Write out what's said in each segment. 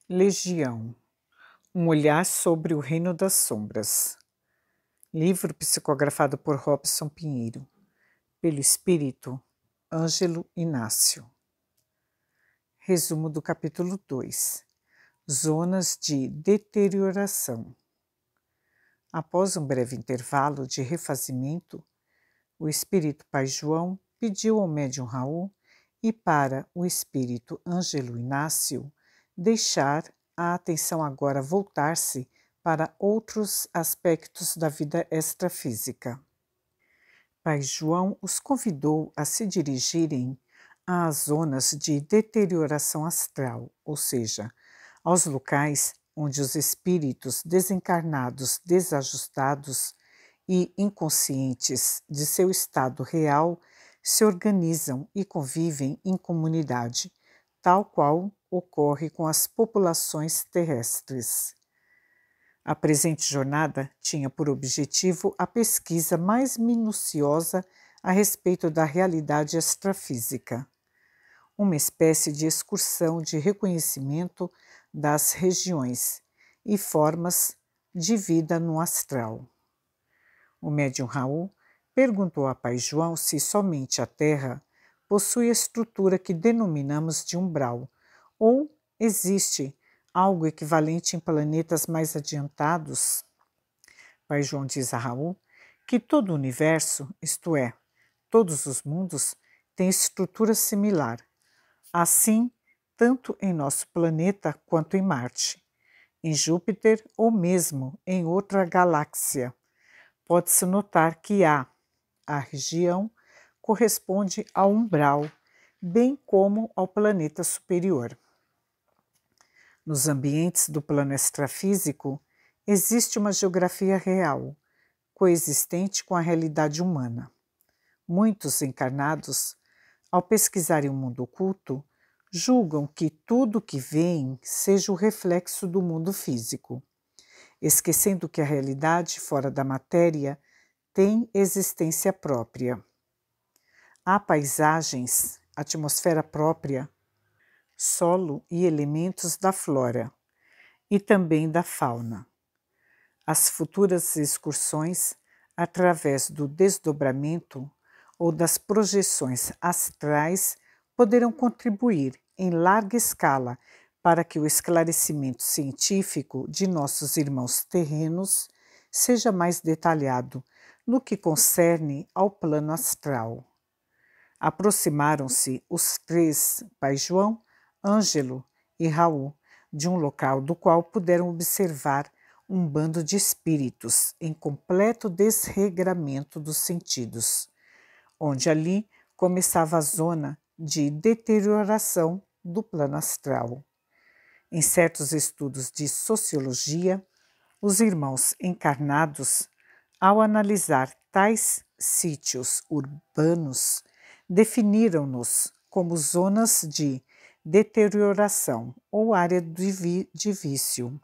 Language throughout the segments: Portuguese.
Legião, um olhar sobre o reino das sombras. Livro psicografado por Robson Pinheiro, pelo espírito Ângelo Inácio. Resumo do capítulo 2. Zonas de deterioração. Após um breve intervalo de refazimento, o espírito Pai João pediu ao médium Raul e para o espírito Ângelo Inácio deixar a atenção agora voltar-se para outros aspectos da vida extrafísica. Pai João os convidou a se dirigirem às zonas de deterioração astral, ou seja, aos locais onde os espíritos desencarnados desajustados e inconscientes de seu estado real se organizam e convivem em comunidade, tal qual ocorre com as populações terrestres. A presente jornada tinha por objetivo a pesquisa mais minuciosa a respeito da realidade extrafísica, uma espécie de excursão de reconhecimento das regiões e formas de vida no astral. O médium Raul perguntou a Pai João se somente a Terra possui a estrutura que denominamos de umbral, ou existe algo equivalente em planetas mais adiantados? Pai João diz a Raul que todo o universo, isto é, todos os mundos, tem estrutura similar, assim tanto em nosso planeta quanto em Marte, em Júpiter ou mesmo em outra galáxia. Pode-se notar que a região corresponde ao umbral, bem como ao planeta superior. Nos ambientes do plano extrafísico, existe uma geografia real, coexistente com a realidade humana. Muitos encarnados, ao pesquisarem o mundo oculto, julgam que tudo o que veem seja o reflexo do mundo físico, esquecendo que a realidade fora da matéria tem existência própria. Há paisagens, atmosfera própria, solo e elementos da flora e também da fauna. As futuras excursões, através do desdobramento ou das projeções astrais, poderão contribuir em larga escala para que o esclarecimento científico de nossos irmãos terrenos seja mais detalhado no que concerne ao plano astral. Aproximaram-se os três, Pai João, Ângelo e Raul, de um local do qual puderam observar um bando de espíritos em completo desregramento dos sentidos, onde ali começava a zona de deterioração do plano astral. Em certos estudos de sociologia, os irmãos encarnados, ao analisar tais sítios urbanos, definiram-nos como zonas de deterioração ou área de vício.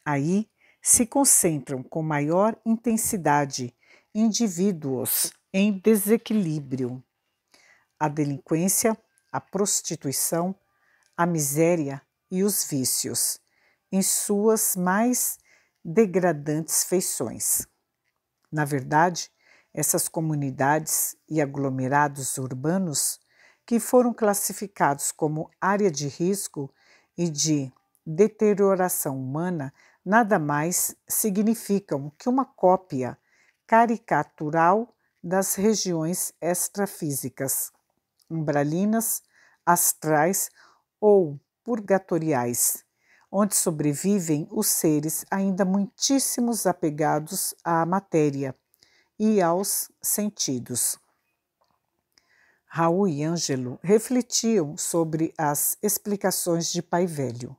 Aí se concentram com maior intensidade indivíduos em desequilíbrio. A delinquência, a prostituição, a miséria e os vícios, em suas mais degradantes feições. Na verdade, essas comunidades e aglomerados urbanos, que foram classificados como área de risco e de deterioração humana, nada mais significam que uma cópia caricatural das regiões extrafísicas, umbralinas, astrais ou purgatoriais, onde sobrevivem os seres ainda muitíssimos apegados à matéria e aos sentidos. Raul e Ângelo refletiam sobre as explicações de Pai Velho.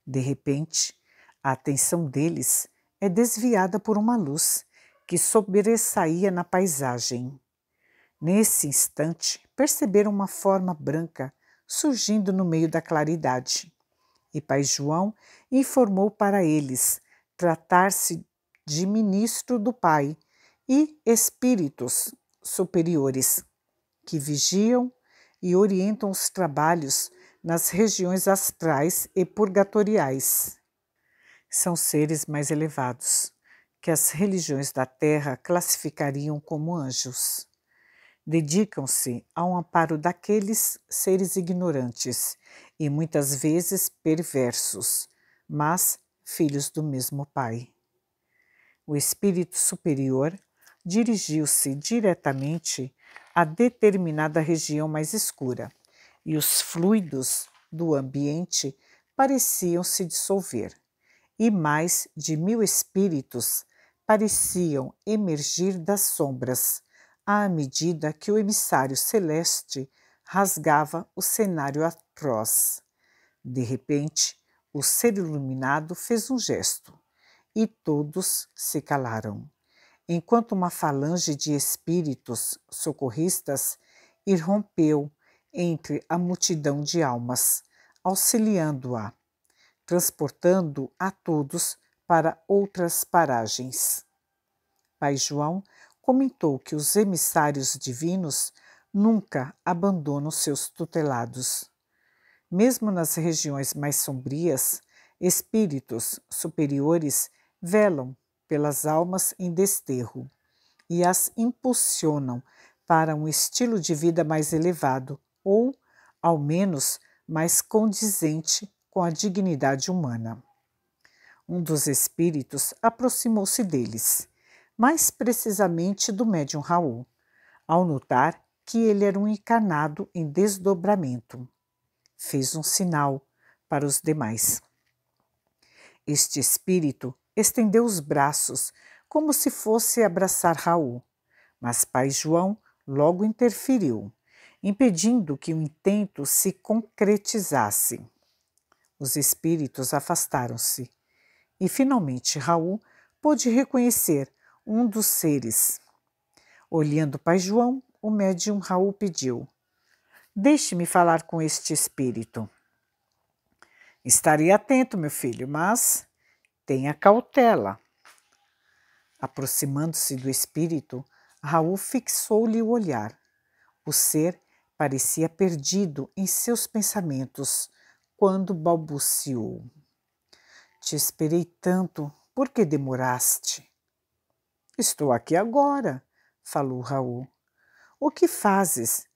De repente, a atenção deles é desviada por uma luz que sobressaía na paisagem. Nesse instante, perceberam uma forma branca surgindo no meio da claridade. E Pai João informou para eles tratar-se de ministro do Pai e espíritos superiores que vigiam e orientam os trabalhos nas regiões astrais e purgatoriais. São seres mais elevados, que as religiões da Terra classificariam como anjos. Dedicam-se ao amparo daqueles seres ignorantes e muitas vezes perversos, mas filhos do mesmo Pai. O espírito superior dirigiu-se diretamente a determinada região mais escura, e os fluidos do ambiente pareciam se dissolver, e mais de 1000 espíritos pareciam emergir das sombras, à medida que o emissário celeste rasgava o cenário atroz. De repente, o ser iluminado fez um gesto, e todos se calaram, enquanto uma falange de espíritos socorristas irrompeu entre a multidão de almas, auxiliando-a, transportando a todos para outras paragens. Pai João comentou que os emissários divinos nunca abandonam seus tutelados. Mesmo nas regiões mais sombrias, espíritos superiores velam pelas almas em desterro e as impulsionam para um estilo de vida mais elevado ou, ao menos, mais condizente com a dignidade humana. Um dos espíritos aproximou-se deles, mais precisamente do médium Raul, ao notar que ele era um encarnado em desdobramento. Fez um sinal para os demais. Este espírito estendeu os braços como se fosse abraçar Raul, mas Pai João logo interferiu, impedindo que o intento se concretizasse. Os espíritos afastaram-se e finalmente Raul pôde reconhecer um dos seres. Olhando Pai João, o médium Raul pediu: "Deixe-me falar com este espírito." "Estarei atento, meu filho, mas tenha cautela." Aproximando-se do espírito, Raul fixou-lhe o olhar. O ser parecia perdido em seus pensamentos quando balbuciou: "Te esperei tanto, por que demoraste?" "Estou aqui agora", falou Raul. "O que fazes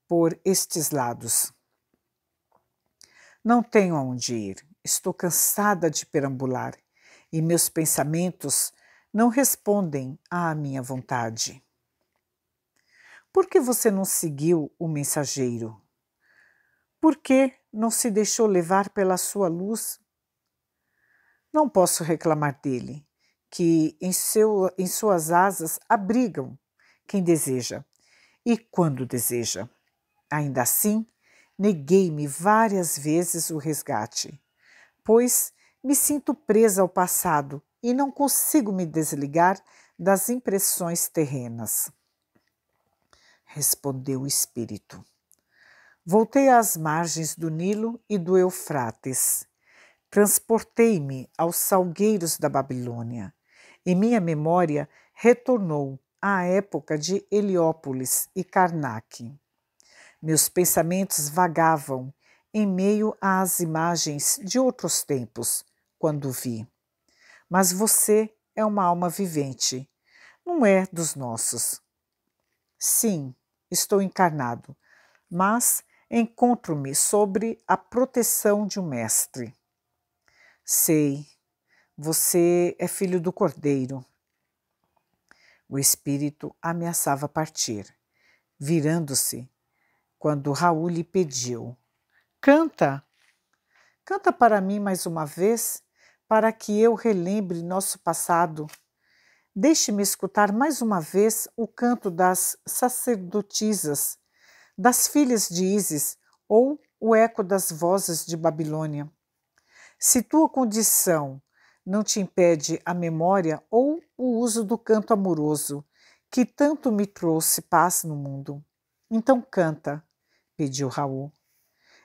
por estes lados?" "Não tenho aonde ir. Estou cansada de perambular e meus pensamentos não respondem à minha vontade." "Por que você não seguiu o mensageiro? Por que não se deixou levar pela sua luz?" "Não posso reclamar dele, que em suas asas abrigam quem deseja e quando deseja. Ainda assim, neguei-me várias vezes o resgate, pois me sinto presa ao passado e não consigo me desligar das impressões terrenas." Respondeu o espírito: "Voltei às margens do Nilo e do Eufrates. Transportei-me aos salgueiros da Babilônia, e minha memória retornou à época de Heliópolis e Karnak. Meus pensamentos vagavam em meio às imagens de outros tempos, quando vi. Mas você é uma alma vivente, não é dos nossos." "Sim, estou encarnado, mas encontro-me sob a proteção de um mestre." "Sei, você é filho do Cordeiro." O espírito ameaçava partir, virando-se, quando Raul lhe pediu: "Canta! Canta para mim mais uma vez, para que eu relembre nosso passado. Deixe-me escutar mais uma vez o canto das sacerdotisas, das filhas de Ísis ou o eco das vozes de Babilônia. Se tua condição não te impede a memória ou o uso do canto amoroso, que tanto me trouxe paz no mundo, então canta", pediu Raul,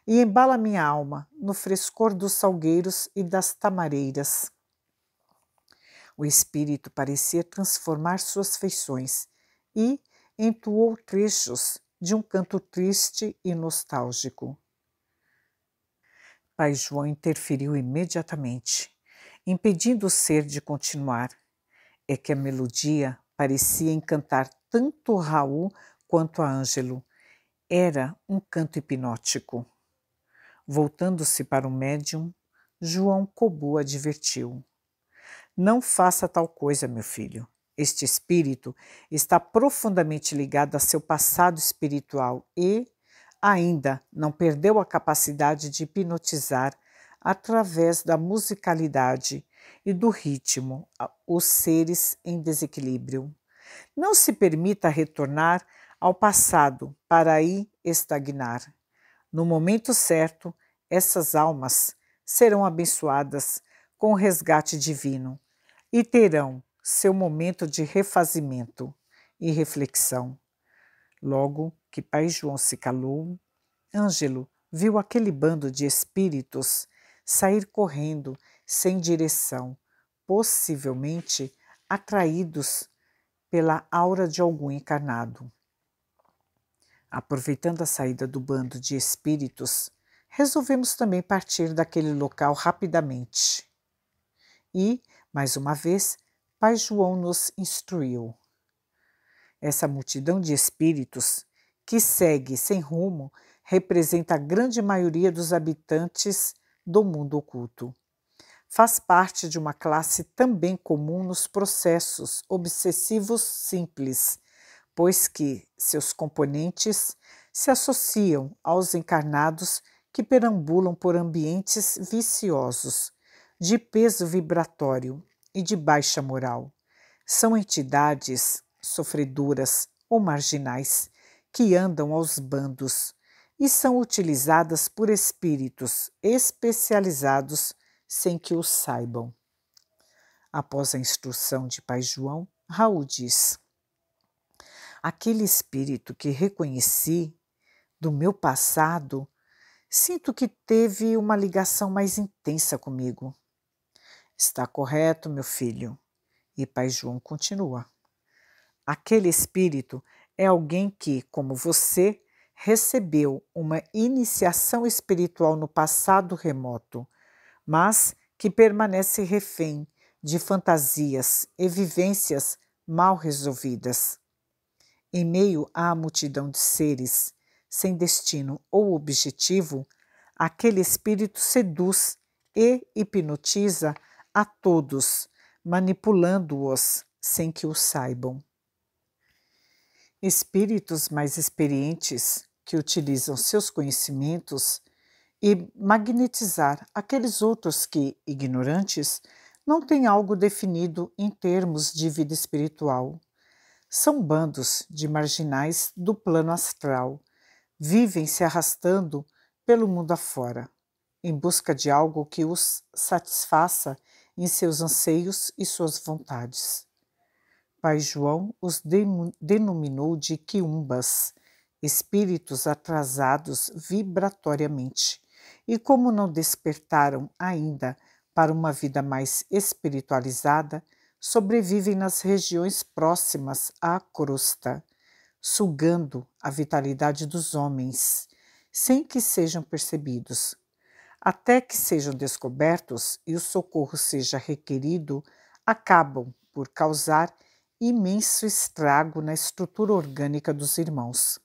"e embala minha alma no frescor dos salgueiros e das tamareiras." O espírito parecia transformar suas feições e entoou trechos de um canto triste e nostálgico. Pai João interferiu imediatamente, impedindo o ser de continuar. É que a melodia parecia encantar tanto Raul quanto a Ângelo. Era um canto hipnótico. Voltando-se para o médium, João Cobu advertiu: Não faça tal coisa, meu filho. Este espírito está profundamente ligado a seu passado espiritual e, ainda, não perdeu a capacidade de hipnotizar através da musicalidade e do ritmo os seres em desequilíbrio. Não se permita retornar ao passado para aí estagnar. No momento certo, essas almas serão abençoadas com o resgate divino e terão seu momento de refazimento e reflexão. Logo que Pai João se calou, Ângelo viu aquele bando de espíritos sair correndo sem direção, possivelmente atraídos pela aura de algum encarnado. Aproveitando a saída do bando de espíritos, resolvemos também partir daquele local rapidamente. E, mais uma vez, Pai João nos instruiu. Essa multidão de espíritos, que segue sem rumo, representa a grande maioria dos habitantes do mundo oculto. Faz parte de uma classe também comum nos processos obsessivos simples, pois que seus componentes se associam aos encarnados que perambulam por ambientes viciosos, de peso vibratório e de baixa moral. São entidades sofredoras ou marginais que andam aos bandos e são utilizadas por espíritos especializados sem que o saibam. Após a instrução de Pai João, Raul diz: Aquele espírito que reconheci do meu passado, sinto que teve uma ligação mais intensa comigo. Está correto, meu filho. E Pai João continua. Aquele espírito é alguém que, como você, recebeu uma iniciação espiritual no passado remoto, mas que permanece refém de fantasias e vivências mal resolvidas. Em meio à multidão de seres sem destino ou objetivo, aquele espírito seduz e hipnotiza a todos, manipulando-os sem que o saibam. Espíritos mais experientes que utilizam seus conhecimentos e magnetizar aqueles outros que, ignorantes, não têm algo definido em termos de vida espiritual. São bandos de marginais do plano astral, vivem se arrastando pelo mundo afora, em busca de algo que os satisfaça em seus anseios e suas vontades. Pai João os denominou de quiumbas, espíritos atrasados vibratoriamente, e como não despertaram ainda para uma vida mais espiritualizada, sobrevivem nas regiões próximas à crosta, sugando a vitalidade dos homens, sem que sejam percebidos. Até que sejam descobertos e o socorro seja requerido, acabam por causar imenso estrago na estrutura orgânica dos irmãos.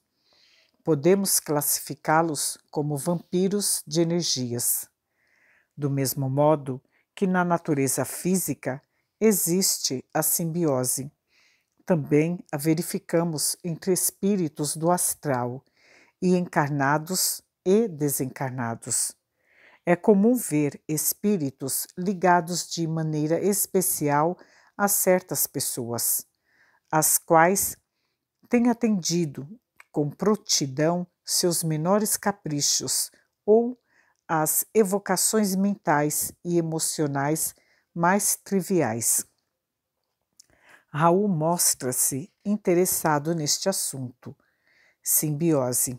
Podemos classificá-los como vampiros de energias. Do mesmo modo que na natureza física existe a simbiose, também a verificamos entre espíritos do astral e encarnados e desencarnados. É comum ver espíritos ligados de maneira especial a certas pessoas, as quais têm atendido com prontidão seus menores caprichos ou as evocações mentais e emocionais mais triviais. Raul mostra-se interessado neste assunto, simbiose,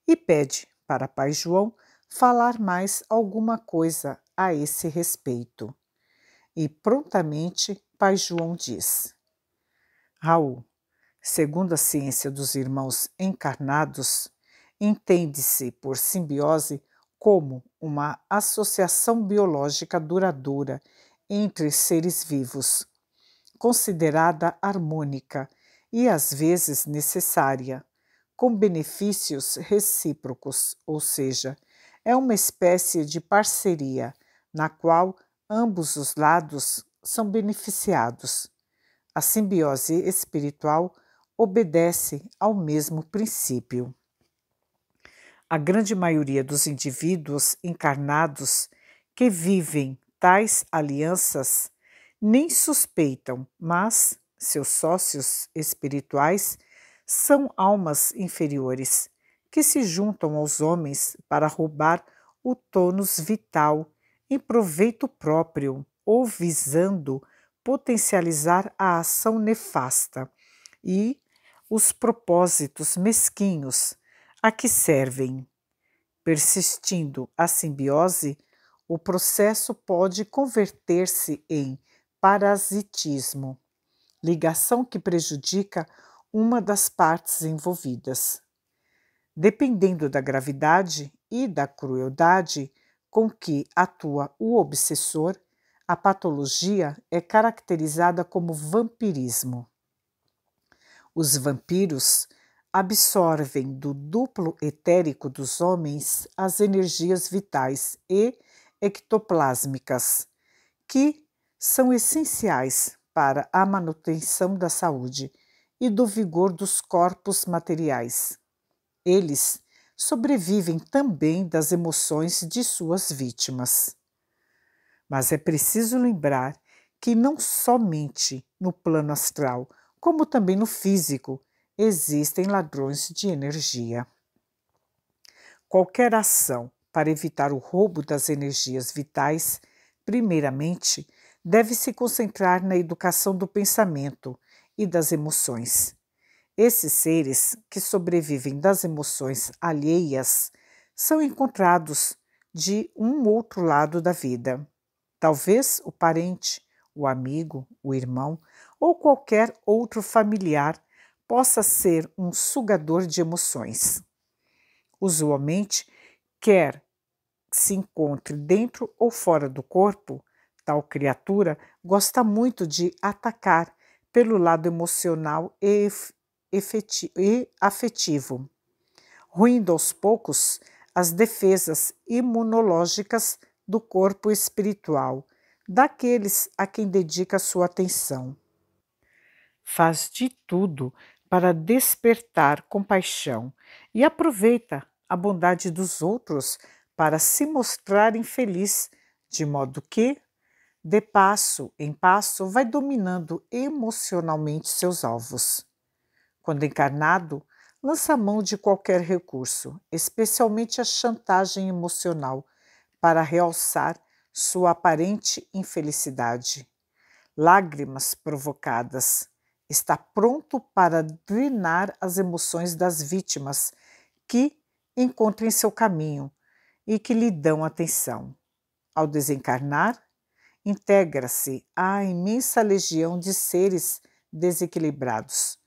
e pede para Pai João falar mais alguma coisa a esse respeito. E prontamente Pai João diz: Raul, segundo a ciência dos irmãos encarnados, entende-se por simbiose como uma associação biológica duradoura entre seres vivos, considerada harmônica e às vezes necessária, com benefícios recíprocos, ou seja, é uma espécie de parceria na qual ambos os lados são beneficiados. A simbiose espiritual obedece ao mesmo princípio. A grande maioria dos indivíduos encarnados que vivem tais alianças nem suspeitam, mas seus sócios espirituais são almas inferiores que se juntam aos homens para roubar o tônus vital em proveito próprio ou visando potencializar a ação nefasta e os propósitos mesquinhos a que servem. Persistindo a simbiose, o processo pode converter-se em parasitismo, ligação que prejudica uma das partes envolvidas. Dependendo da gravidade e da crueldade com que atua o obsessor, a patologia é caracterizada como vampirismo. Os vampiros absorvem do duplo etérico dos homens as energias vitais e ectoplásmicas, que são essenciais para a manutenção da saúde e do vigor dos corpos materiais. Eles sobrevivem também das emoções de suas vítimas. Mas é preciso lembrar que não somente no plano astral, como também no físico, existem ladrões de energia. Qualquer ação para evitar o roubo das energias vitais, primeiramente, deve se concentrar na educação do pensamento e das emoções. Esses seres que sobrevivem das emoções alheias são encontrados de um outro lado da vida. Talvez o parente, o amigo, o irmão ou qualquer outro familiar possa ser um sugador de emoções. Usualmente, quer se encontre dentro ou fora do corpo, tal criatura gosta muito de atacar pelo lado emocional e afetivo, ruindo aos poucos as defesas imunológicas do corpo espiritual, daqueles a quem dedica sua atenção. Faz de tudo para despertar compaixão e aproveita a bondade dos outros para se mostrar infeliz, de modo que, de passo em passo, vai dominando emocionalmente seus alvos. Quando encarnado, lança mão de qualquer recurso, especialmente a chantagem emocional, para realçar sua aparente infelicidade. Lágrimas provocadas. Está pronto para drenar as emoções das vítimas que encontra em seu caminho e que lhe dão atenção. Ao desencarnar, integra-se à imensa legião de seres desequilibrados,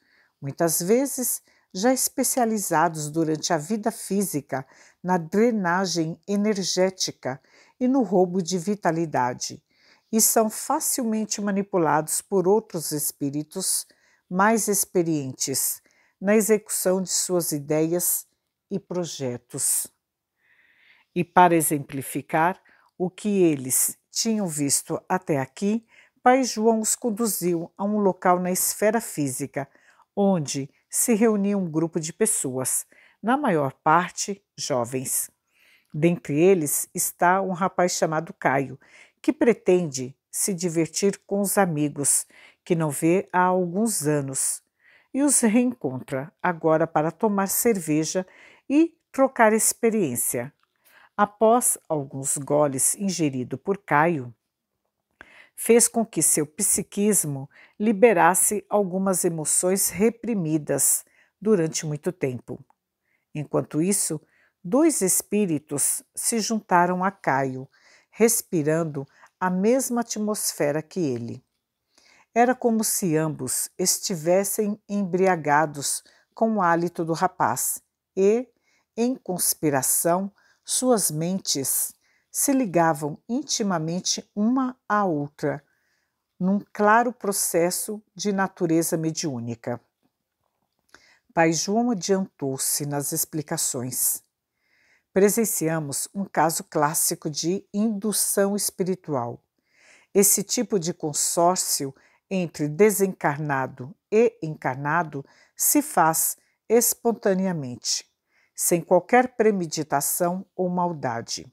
muitas vezes já especializados durante a vida física na drenagem energética e no roubo de vitalidade, e são facilmente manipulados por outros espíritos mais experientes na execução de suas ideias e projetos. E para exemplificar o que eles tinham visto até aqui, Pai João os conduziu a um local na esfera física, onde se reunia um grupo de pessoas, na maior parte jovens. Dentre eles está um rapaz chamado Caio, que pretende se divertir com os amigos, que não vê há alguns anos, e os reencontra agora para tomar cerveja e trocar experiência. Após alguns goles ingerido por Caio, fez com que seu psiquismo liberasse algumas emoções reprimidas durante muito tempo. Enquanto isso, dois espíritos se juntaram a Caio, respirando a mesma atmosfera que ele. Era como se ambos estivessem embriagados com o hálito do rapaz e, em conspiração, Suas mentes se ligavam intimamente uma à outra, num claro processo de natureza mediúnica. Pai João adiantou-se nas explicações. Presenciamos um caso clássico de indução espiritual. Esse tipo de consórcio entre desencarnado e encarnado se faz espontaneamente, sem qualquer premeditação ou maldade.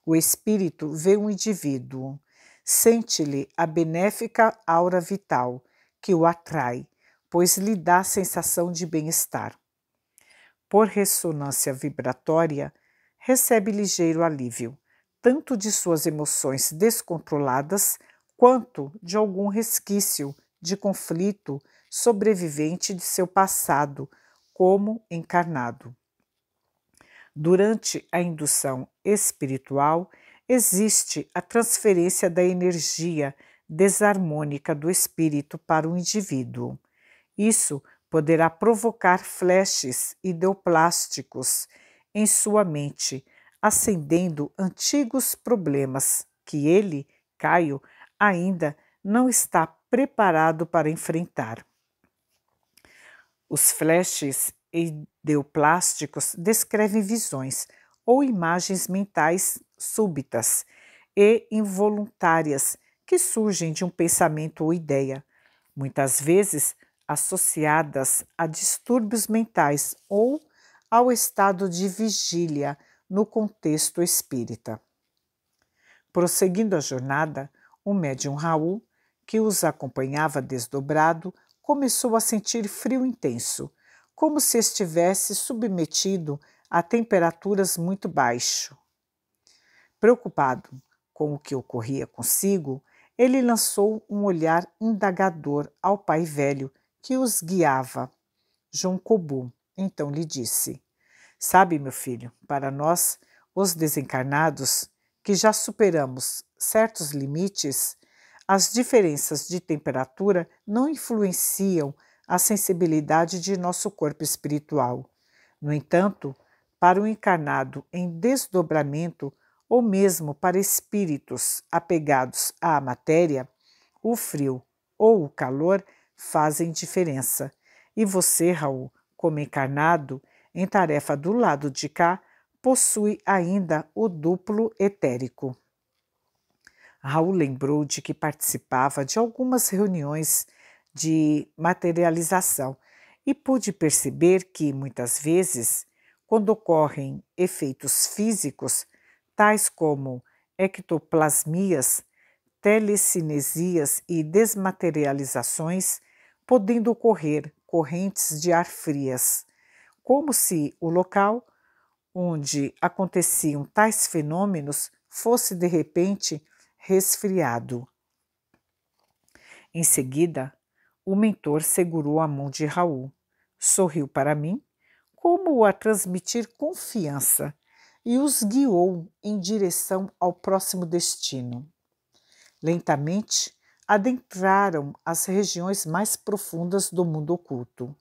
O espírito vê um indivíduo, sente-lhe a benéfica aura vital que o atrai, pois lhe dá a sensação de bem-estar. Por ressonância vibratória, recebe ligeiro alívio, tanto de suas emoções descontroladas quanto de algum resquício de conflito sobrevivente de seu passado como encarnado. Durante a indução espiritual, existe a transferência da energia desarmônica do espírito para o indivíduo. Isso poderá provocar flashes ideoplásticos em sua mente, acendendo antigos problemas que ele, Caio, ainda não está preparado para enfrentar. Os flashes ideoplásticos descrevem visões ou imagens mentais súbitas e involuntárias que surgem de um pensamento ou ideia, muitas vezes associadas a distúrbios mentais ou ao estado de vigília no contexto espírita. Prosseguindo a jornada, o médium Raul, que os acompanhava desdobrado, começou a sentir frio intenso, como se estivesse submetido a temperaturas muito baixas. Preocupado com o que ocorria consigo, ele lançou um olhar indagador ao pai velho que os guiava. João Cobu então lhe disse: Sabe, meu filho, para nós, os desencarnados, que já superamos certos limites, as diferenças de temperatura não influenciam a sensibilidade de nosso corpo espiritual. No entanto, para o encarnado em desdobramento, ou mesmo para espíritos apegados à matéria, o frio ou o calor fazem diferença. E você, Raul, como encarnado, em tarefa do lado de cá, possui ainda o duplo etérico. Raul lembrou de que participava de algumas reuniões de materialização e pôde perceber que, muitas vezes, quando ocorrem efeitos físicos, tais como ectoplasmias, telecinesias e desmaterializações, podendo ocorrer correntes de ar frias, como se o local onde aconteciam tais fenômenos fosse de repente resfriado. Em seguida, o mentor segurou a mão de Raul, sorriu para mim, como a transmitir confiança, e os guiou em direção ao próximo destino. Lentamente, adentraram as regiões mais profundas do mundo oculto.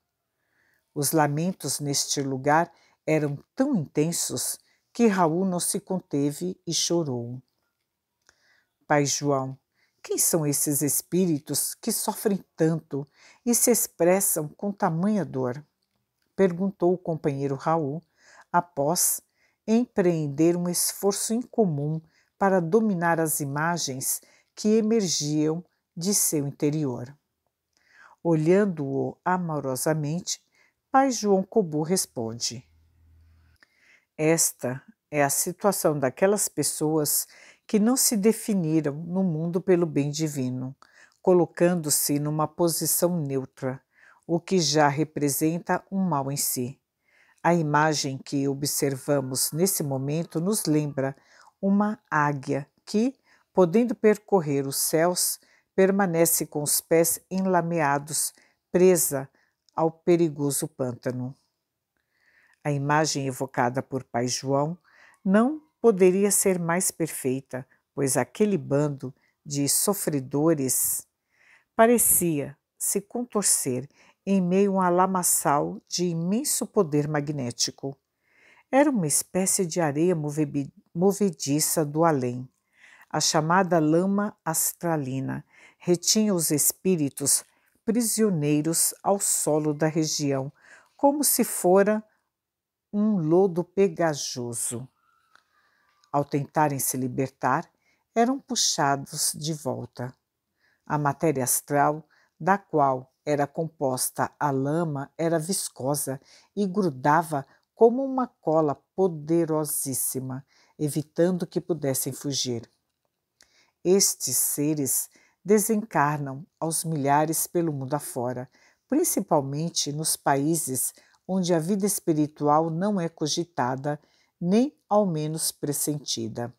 Os lamentos neste lugar eram tão intensos que Raul não se conteve e chorou. Pai João, quem são esses espíritos que sofrem tanto e se expressam com tamanha dor? Perguntou o companheiro Raul, após empreender um esforço incomum para dominar as imagens que emergiam de seu interior. Olhando-o amorosamente, Pai João Cobu responde: Esta é a situação daquelas pessoas que não se definiram no mundo pelo bem divino, colocando-se numa posição neutra, o que já representa um mal em si. A imagem que observamos nesse momento nos lembra uma águia que, podendo percorrer os céus, permanece com os pés enlameados, presa ao perigoso pântano. A imagem evocada por Pai João não poderia ser mais perfeita, pois aquele bando de sofredores parecia se contorcer em meio a um lamaçal de imenso poder magnético. Era uma espécie de areia movediça do além. A chamada lama astralina retinha os espíritos prisioneiros ao solo da região, como se fora um lodo pegajoso. Ao tentarem se libertar, eram puxados de volta. A matéria astral, da qual era composta a lama, era viscosa e grudava como uma cola poderosíssima, evitando que pudessem fugir. Estes seres desencarnam aos milhares pelo mundo afora, principalmente nos países onde a vida espiritual não é cogitada, nem ao menos pressentida.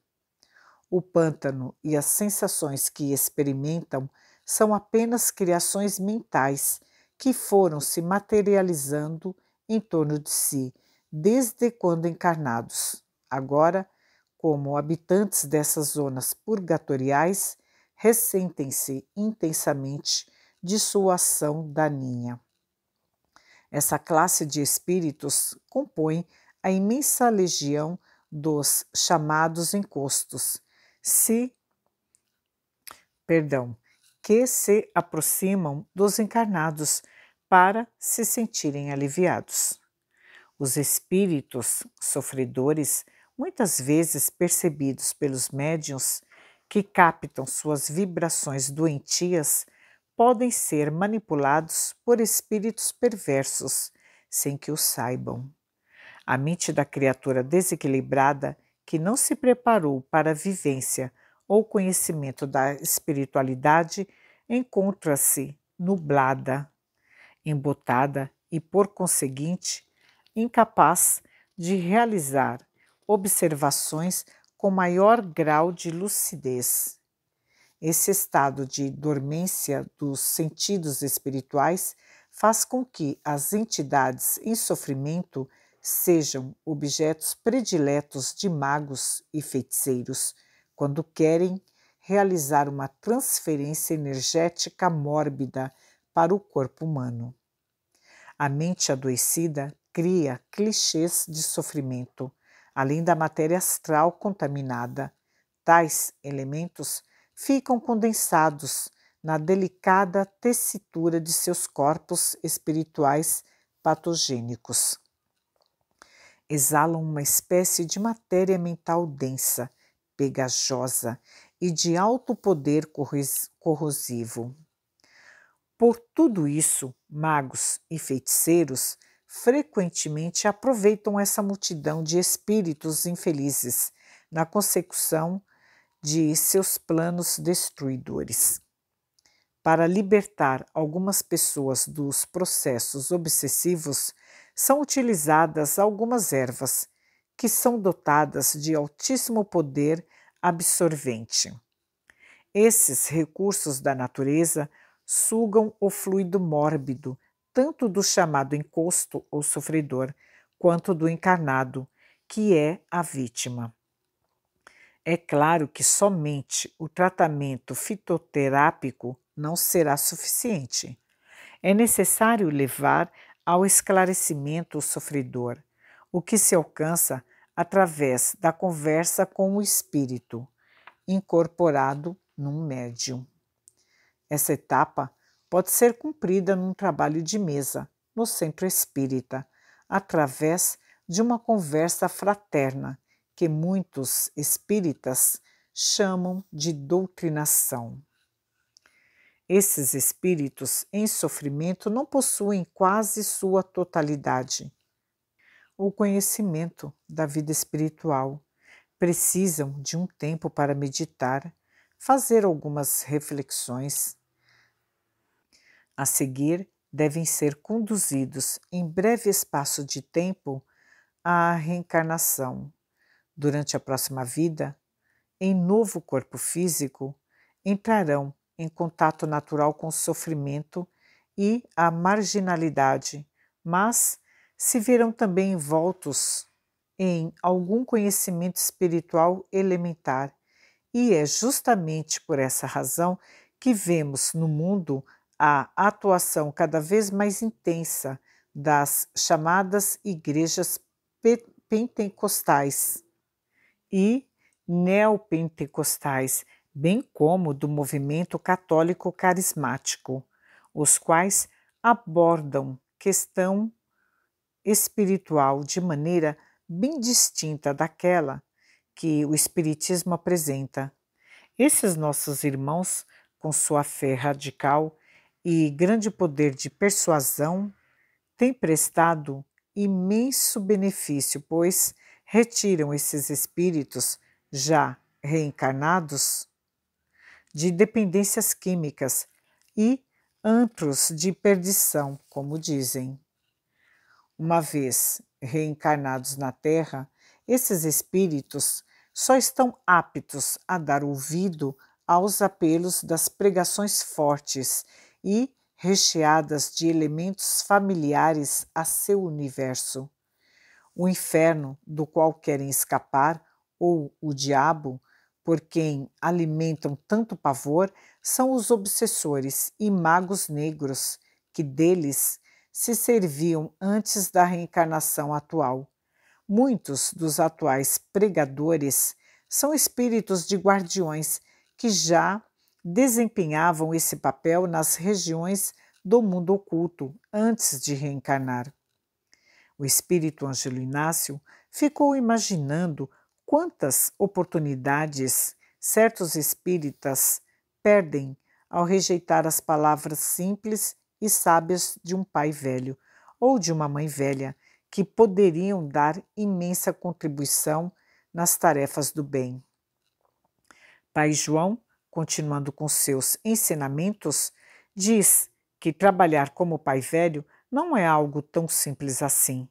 O pântano e as sensações que experimentam são apenas criações mentais que foram se materializando em torno de si, desde quando encarnados. Agora, como habitantes dessas zonas purgatoriais, ressentem-se intensamente de sua ação daninha. Essa classe de espíritos compõe a imensa legião dos chamados encostos, que se aproximam dos encarnados para se sentirem aliviados. Os espíritos sofredores, muitas vezes percebidos pelos médiuns que captam suas vibrações doentias, podem ser manipulados por espíritos perversos, sem que o saibam. A mente da criatura desequilibrada, que não se preparou para a vivência ou conhecimento da espiritualidade, encontra-se nublada, embotada e, por conseguinte, incapaz de realizar observações com maior grau de lucidez. Esse estado de dormência dos sentidos espirituais faz com que as entidades em sofrimento sejam objetos prediletos de magos e feiticeiros, quando querem realizar uma transferência energética mórbida para o corpo humano. A mente adoecida cria clichês de sofrimento, além da matéria astral contaminada. Tais elementos ficam condensados na delicada tessitura de seus corpos espirituais patogênicos. Exalam uma espécie de matéria mental densa, pegajosa e de alto poder corrosivo. Por tudo isso, magos e feiticeiros frequentemente aproveitam essa multidão de espíritos infelizes na consecução de seus planos destruidores. Para libertar algumas pessoas dos processos obsessivos, são utilizadas algumas ervas que são dotadas de altíssimo poder absorvente. Esses recursos da natureza sugam o fluido mórbido, tanto do chamado encosto ou sofredor, quanto do encarnado, que é a vítima. É claro que somente o tratamento fitoterápico não será suficiente. É necessário levar ao esclarecimento o sofredor, o que se alcança através da conversa com o espírito, incorporado num médium. Essa etapa pode ser cumprida num trabalho de mesa, no centro espírita, através de uma conversa fraterna, que muitos espíritas chamam de doutrinação. Esses espíritos em sofrimento não possuem quase sua totalidade o conhecimento da vida espiritual. Precisam de um tempo para meditar, fazer algumas reflexões. A seguir, devem ser conduzidos em breve espaço de tempo à reencarnação. Durante a próxima vida, em novo corpo físico, entrarão em contato natural com o sofrimento e a marginalidade, mas se verão também envoltos em algum conhecimento espiritual elementar. E é justamente por essa razão que vemos no mundo a atuação cada vez mais intensa das chamadas igrejas pentecostais e neopentecostais, bem como do movimento católico carismático, os quais abordam questão espiritual de maneira bem distinta daquela que o Espiritismo apresenta. Esses nossos irmãos, com sua fé radical e grande poder de persuasão, têm prestado imenso benefício, pois retiram esses espíritos já reencarnados de dependências químicas e antros de perdição, como dizem. Uma vez reencarnados na Terra, esses espíritos só estão aptos a dar ouvido aos apelos das pregações fortes e recheadas de elementos familiares a seu universo. O inferno do qual querem escapar, ou o diabo, por quem alimentam tanto pavor, são os obsessores e magos negros, que deles se serviam antes da reencarnação atual. Muitos dos atuais pregadores são espíritos de guardiões que já desempenhavam esse papel nas regiões do mundo oculto antes de reencarnar. O espírito Ângelo Inácio ficou imaginando quantas oportunidades certos espíritas perdem ao rejeitar as palavras simples e sábias de um pai velho ou de uma mãe velha, que poderiam dar imensa contribuição nas tarefas do bem. Pai João, continuando com seus ensinamentos, diz que trabalhar como pai velho não é algo tão simples assim.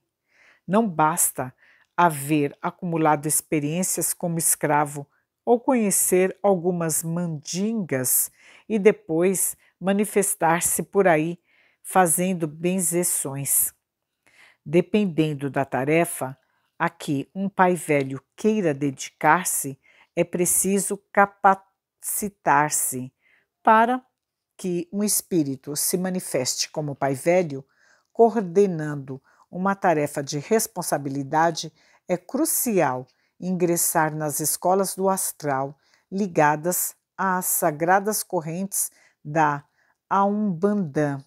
Não basta haver acumulado experiências como escravo ou conhecer algumas mandingas e depois manifestar-se por aí fazendo benzeções. Dependendo da tarefa a que um pai velho queira dedicar-se, é preciso capacitar-se para que um espírito se manifeste como pai velho, coordenando uma tarefa de responsabilidade. É crucial ingressar nas escolas do astral ligadas às sagradas correntes da Umbanda,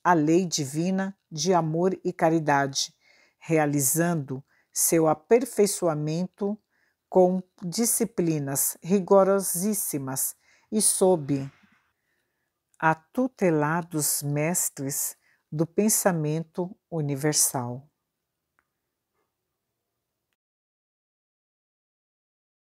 a lei divina de amor e caridade, realizando seu aperfeiçoamento com disciplinas rigorosíssimas e sob a tutela dos mestres do pensamento universal.